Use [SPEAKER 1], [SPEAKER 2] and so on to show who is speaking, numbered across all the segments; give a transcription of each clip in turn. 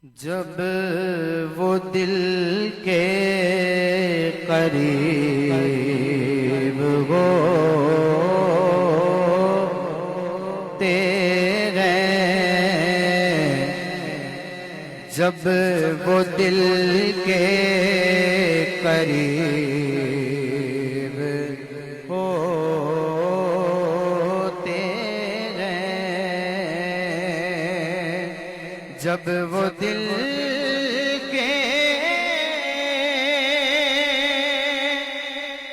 [SPEAKER 1] جب وہ دل کے قریب ہوتے ہیں، جب وہ دل کے قریب ہوتے ہیں، جب وہ دل کے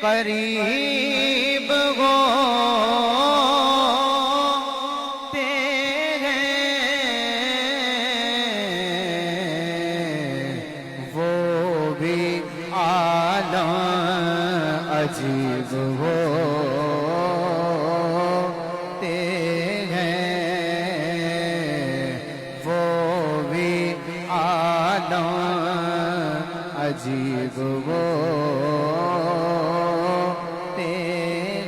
[SPEAKER 1] قریب ہوتے ہیں، وہ بھی عالم عجیب ہوتے ہیں، وہ بھی عالم عجیب ہوتے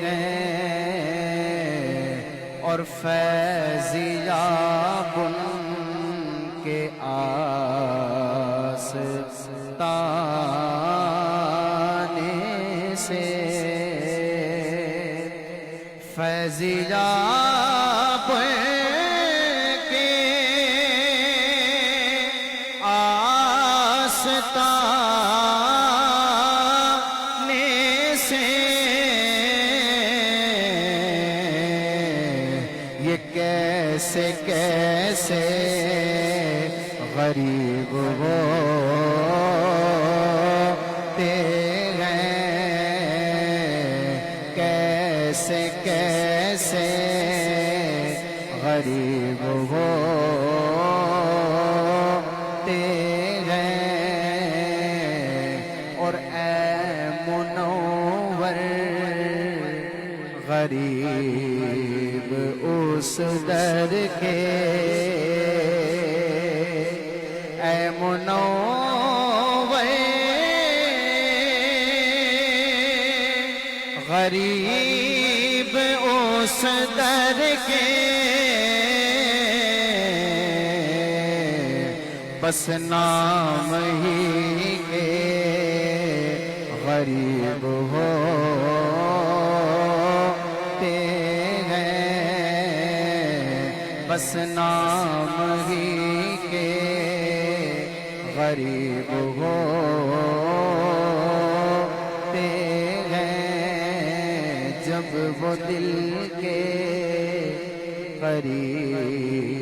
[SPEAKER 1] ہیں، اور فیضیاب ان کے آستانے سے، فیضیاب کے آستانے سے یہ کیسے کیسے غریب ہوتے ہیں، کیسے کیسے غریب ہوتے ہیں، اور اے منور غریب اس در کے، اے منور غریب اس در کے، بس نام ہی کے غریب ہوتے ہیں، بس نام ہی کے غریب ہوتے ہیں، جب وہ دل کے قریب